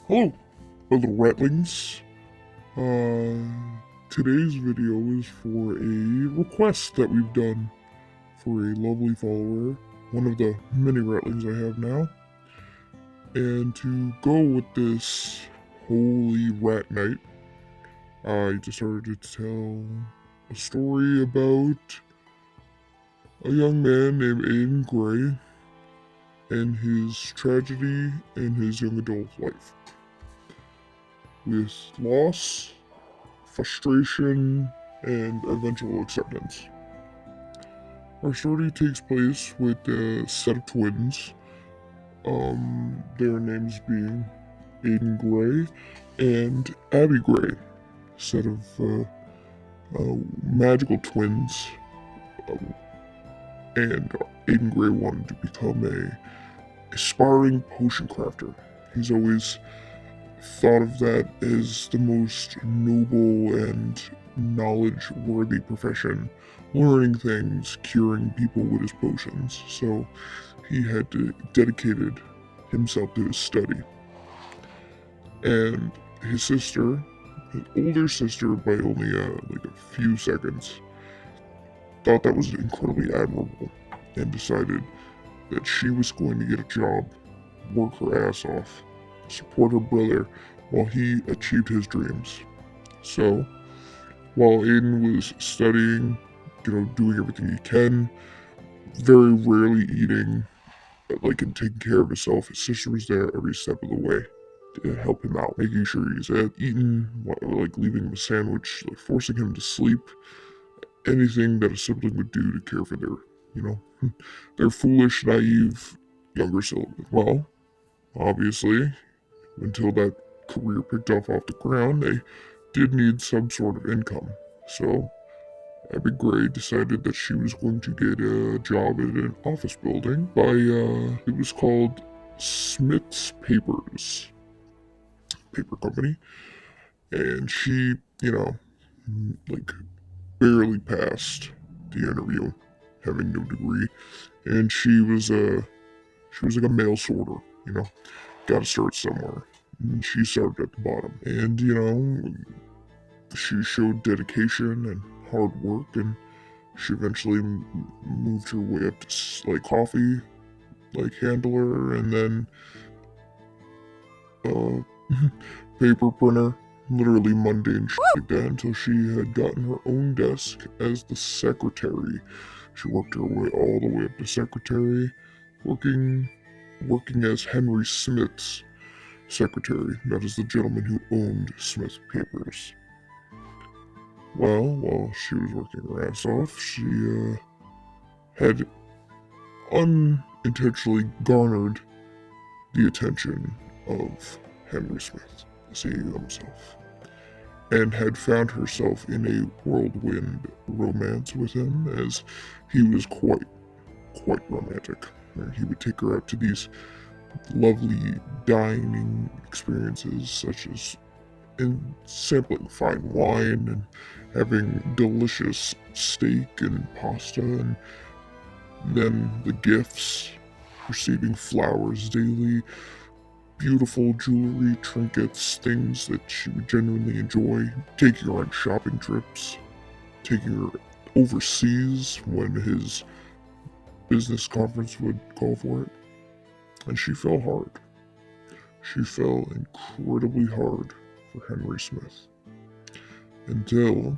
Hello, my little ratlings. Uh, Today's video is for a request that we've done for a lovely follower, one of the many ratlings I have now. And to go with this holy rat night, I decided to tell a story about a young man named Aiden Gray and his tragedy in his young adult life. With loss, frustration, and eventual acceptance. Our story takes place with a set of twins, their names being Aiden Gray and Abby Gray, set of magical twins, um, and Aiden Gray wanted to become a aspiring potion crafter. He's always thought of that as the most noble and knowledge worthy profession, learning things, curing people with his potions. So he had dedicated himself to his study. And his sister, his older sister by only like a few seconds, thought that was incredibly admirable and decided that she was going to get a job, work her ass off, support her brother while he achieved his dreams. So, while Aiden was studying, doing everything he can, very rarely eating, and taking care of himself, his sister was there every step of the way to help him out, making sure he's eating, like leaving him a sandwich, like forcing him to sleep, anything that a sibling would do to care for you know, their foolish, naive younger sibling. Well, obviously, until that career picked off the ground, they did need some sort of income. So Abby Gray decided that she was going to get a job in an office building by, it was called Smith's Papers Paper Company. And she, like barely passed the interview, having no degree. And she was like a mail sorter, gotta start somewhere. And she started at the bottom. And, she showed dedication and hard work, and she eventually moved her way up to like coffee, like handler, and then uh, paper printer, literally mundane shit like that until she had gotten her own desk as the secretary. She worked her way all the way up to secretary, working working as Henry Smith's secretary. That is the gentleman who owned Smith Papers. Well, while she was working her ass off, she had unintentionally garnered the attention of Henry Smith, the CEO himself, and had found herself in a whirlwind romance with him, as he was quite romantic. He would take her out to these lovely dining experiences, such as in sampling fine wine and having delicious steak and pasta, and then the gifts, receiving flowers daily, beautiful jewelry, trinkets, things that she would genuinely enjoy, taking her on shopping trips, taking her overseas when his business conference would call for it. And she fell hard. She fell incredibly hard for Henry Smith until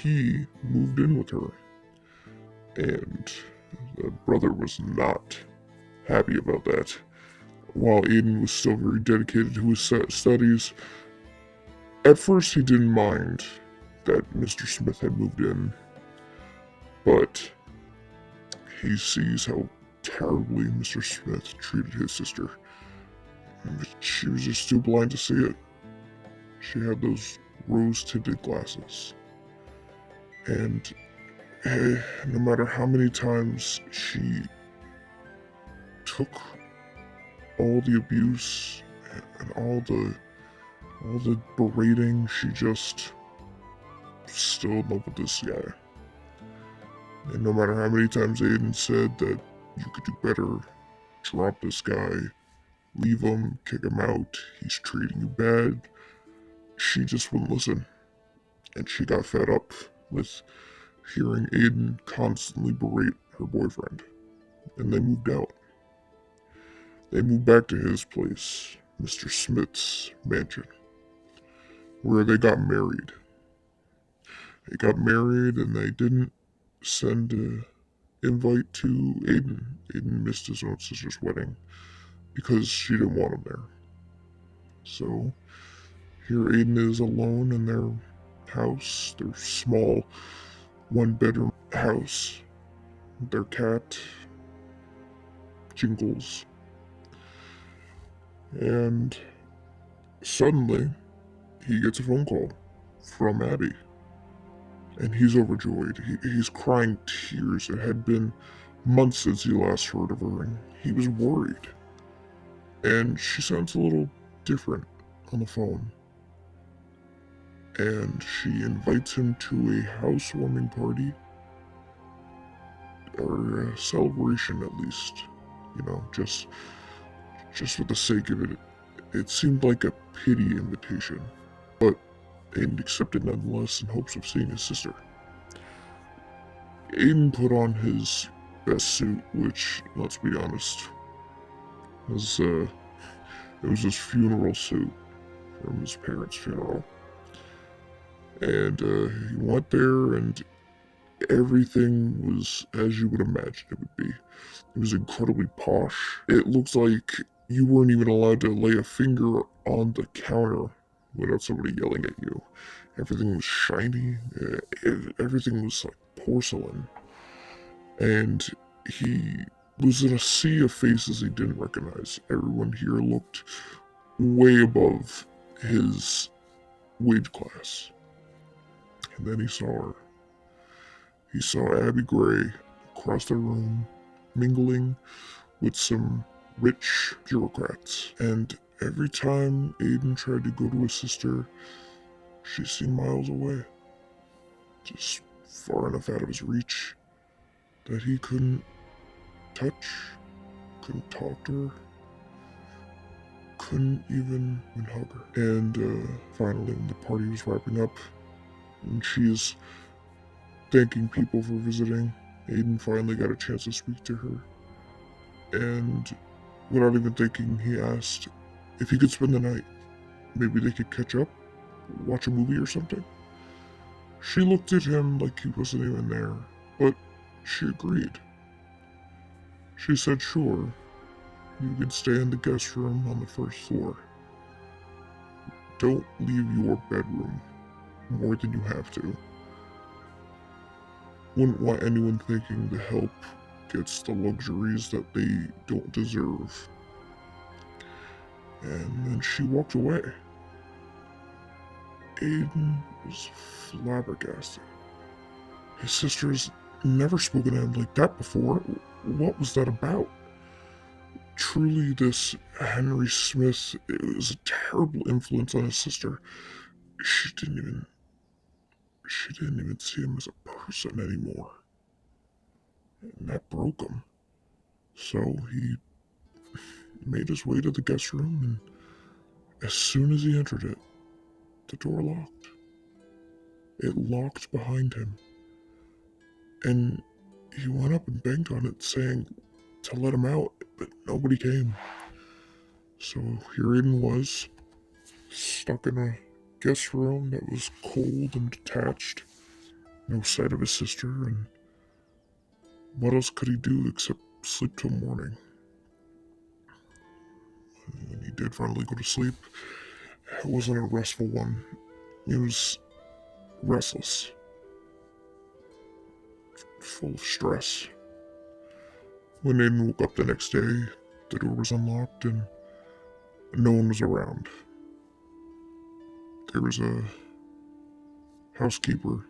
he moved in with her. And the brother was not happy about that. While Aiden was still very dedicated to his studies, at first he didn't mind that Mr. Smith had moved in, but he sees how terribly Mr. Smith treated his sister. She was just too blind to see it. She had those rose-tinted glasses. And no matter how many times she took all the abuse and all the berating, she just still in love with this guy. And no matter how many times Aiden said that you could do better, drop this guy, leave him, kick him out, he's treating you bad. She just wouldn't listen, and she got fed up with hearing Aiden constantly berate her boyfriend, and they moved out. They moved back to his place, Mr. Smith's mansion, where they got married. They got married and they didn't send an invite to Aiden. Aiden missed his own sister's wedding because she didn't want him there. So here Aiden is alone in their house, their small one-bedroom house, their cat, Jingles. And suddenly, he gets a phone call from Abby. And he's overjoyed. He's crying tears. It had been months since he last heard of her, and he was worried. And she sounds a little different on the phone. And she invites him to a housewarming party, or a celebration at least. You know, just for the sake of it. It seemed like a pity invitation, but Aiden accepted nonetheless in hopes of seeing his sister. Aiden put on his best suit, which, let's be honest, was it was his funeral suit from his parents' funeral. And he went there, and everything was as you would imagine it would be. It was incredibly posh. It looked like you weren't even allowed to lay a finger on the counter without somebody yelling at you. Everything was shiny. Everything was like porcelain. And he was in a sea of faces he didn't recognize. Everyone here looked way above his wage class. And then he saw her. He saw Abby Gray across the room, mingling with some rich bureaucrats. And every time Aiden tried to go to his sister, she seemed miles away. Just far enough out of his reach that he couldn't touch, couldn't talk to her, couldn't even hug her. And finally, when the party was wrapping up, and she is thanking people for visiting, Aiden finally got a chance to speak to her. And without even thinking, he asked if he could spend the night. Maybe they could catch up, watch a movie or something. She looked at him like he wasn't even there, but she agreed. She said, sure, you can stay in the guest room on the first floor. Don't leave your bedroom more than you have to. Wouldn't want anyone thinking the help gets the luxuries that they don't deserve. And then she walked away. Aiden was flabbergasted. His sister's never spoken to him like that before. What was that about? Truly, this Henry Smith, it was a terrible influence on his sister. She didn't even see him as a person anymore. And that broke him. So he made his way to the guest room, and as soon as he entered it, the door locked. It locked behind him. And he went up and banged on it, saying to let him out, but nobody came. So here Aiden was, stuck in a guest room that was cold and detached. No sight of his sister, and what else could he do except sleep till morning? And when he did finally go to sleep, it wasn't a restful one. He was restless, full of stress. When Aiden woke up the next day, the door was unlocked and no one was around. There was a housekeeper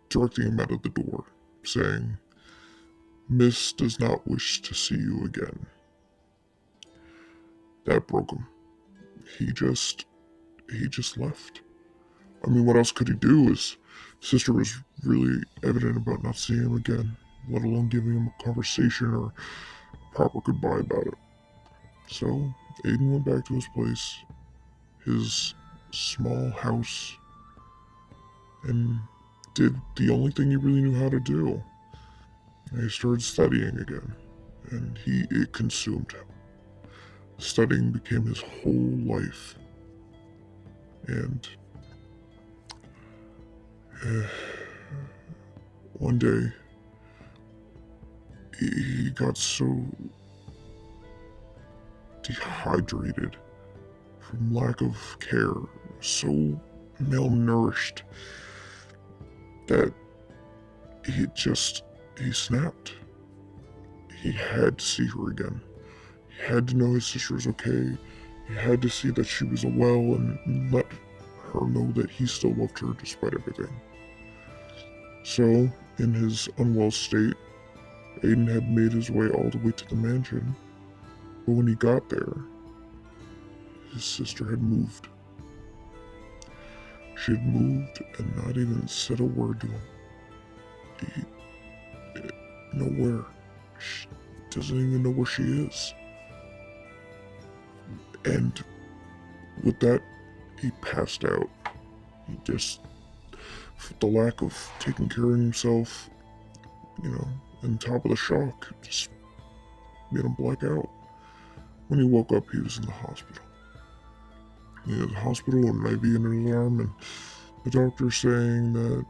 directing him out of the door, saying, "Miss does not wish to see you again." That broke him. He just left. I mean, what else could he do? His sister was really evident about not seeing him again, let alone giving him a conversation or a proper goodbye about it. So Aiden went back to his place, his small house, and did the only thing he really knew how to do. He started studying again, and it consumed him. Studying became his whole life, and one day he got so dehydrated from lack of care, so malnourished, that he snapped. He had to see her again. He had to know his sister was okay. He had to see that she was well and let her know that he still loved her despite everything. So, in his unwell state, Aiden had made his way all the way to the mansion, but when he got there, his sister had moved. She had moved and not even said a word to him. Nowhere. She doesn't even know where she is. And with that, he passed out. He just, the lack of taking care of himself, on top of the shock, just made him black out. When he woke up, he was in the hospital. He was in the hospital with an IV in his arm, and the doctor saying that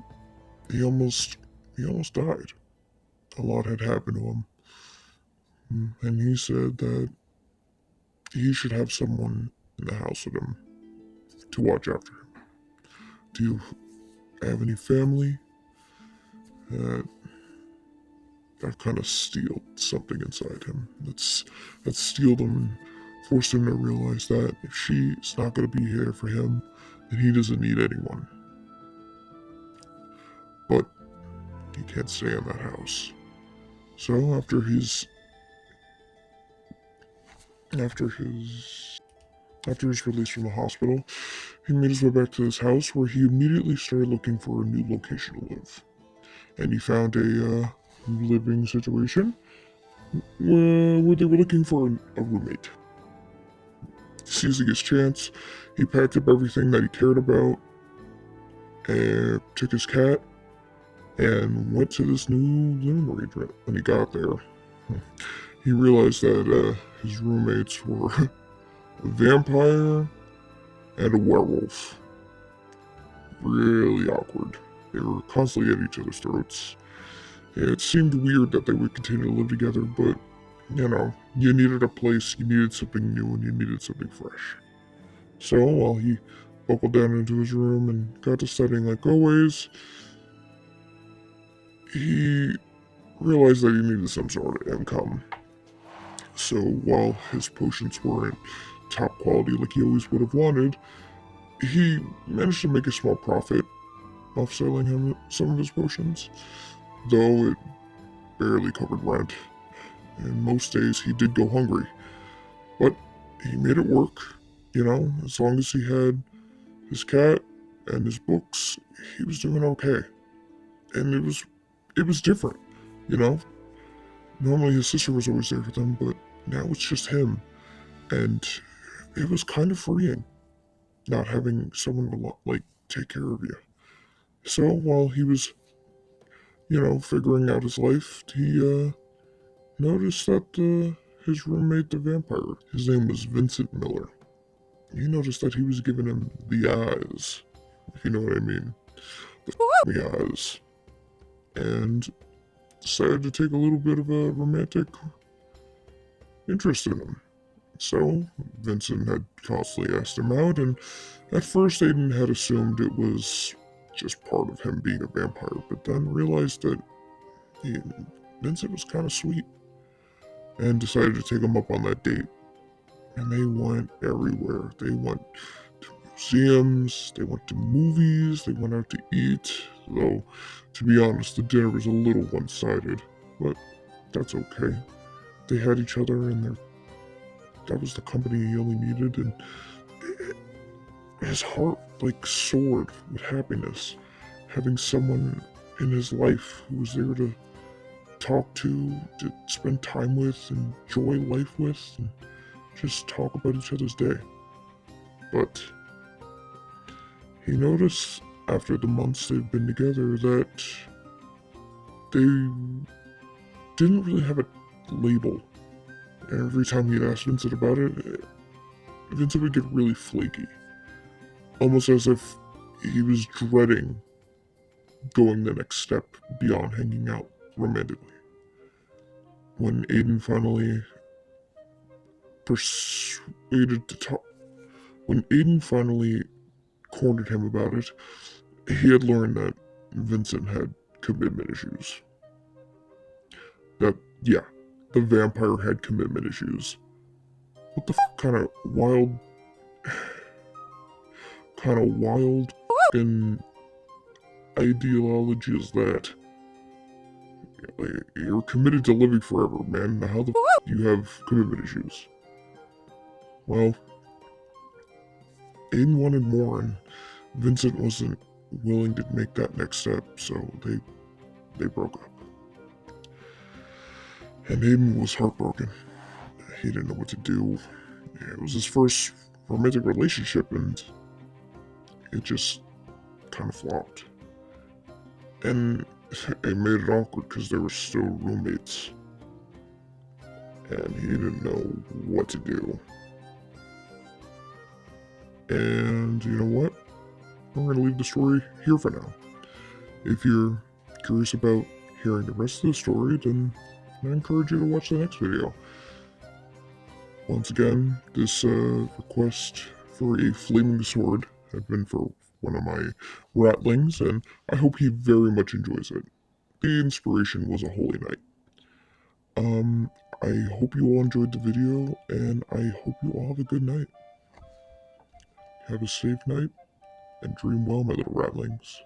he almost died. A lot had happened to him. And he said that he should have someone in the house with him to watch after him. Do you have any family? That kind of steeled something inside him. That steeled him and forced him to realize that if she's not going to be here for him, then he doesn't need anyone. But he can't stay in that house. So after his release from the hospital, he made his way back to his house, where he immediately started looking for a new location to live. And he found a living situation where they were looking for a roommate. Seizing his chance, he packed up everything that he cared about, and took his cat, and went to this new living arrangement. When he got there, he realized that his roommates were a vampire and a werewolf. Really awkward. They were constantly at each other's throats. It seemed weird that they would continue to live together, but, you needed a place, you needed something new, and you needed something fresh. So, while he buckled down into his room and got to studying like always, he realized that he needed some sort of income. So, while his potions weren't top quality like he always would have wanted, he managed to make a small profit off selling him some of his potions, though it barely covered rent, and most days he did go hungry. But he made it work, as long as he had his cat and his books, he was doing okay. And it was different, Normally his sister was always there with him, but now it's just him. And it was kind of freeing, not having someone to, take care of you. So while he was, figuring out his life, he noticed that his roommate, the vampire, his name was Vincent Miller. He noticed that he was giving him the eyes, if you know what I mean. The eyes. And decided to take a little bit of a romantic interest in him. So, Vincent had constantly asked him out, and at first Aiden had assumed it was just part of him being a vampire, but then realized that Vincent was kind of sweet, and decided to take him up on that date. And they went everywhere. They went to museums, they went to movies, they went out to eat, though, to be honest, the dinner was a little one-sided, but that's okay. They had each other, and that was the company he only needed, and his heart soared with happiness, having someone in his life who was there to talk to spend time with, enjoy life with, and just talk about each other's day. But he noticed after the months they've been together that they didn't really have a label. And every time he'd ask Vincent about it, Vincent would get really flaky. Almost as if he was dreading going the next step beyond hanging out romantically. When Aiden finally persuaded to talk, when Aiden finally cornered him about it, he had learned that Vincent had commitment issues. That, yeah, the vampire had commitment issues. What the kind of wild fucking ideology is that? Like, you're committed to living forever, man. How the do you have commitment issues? Well, Aiden wanted more, and Vincent wasn't willing to make that next step, so they broke up. And Aiden was heartbroken. He didn't know what to do. It was his first romantic relationship, and it just kind of flopped. And it made it awkward because they were still roommates. And he didn't know what to do. And you know what? I'm going to leave the story here for now. If you're curious about hearing the rest of the story, then I encourage you to watch the next video. Once again, this request for a flaming sword had been for one of my ratlings, and I hope he very much enjoys it. The inspiration was a holy night. I hope you all enjoyed the video, and I hope you all have a good night. Have a safe night, and dream well, my little ratlings.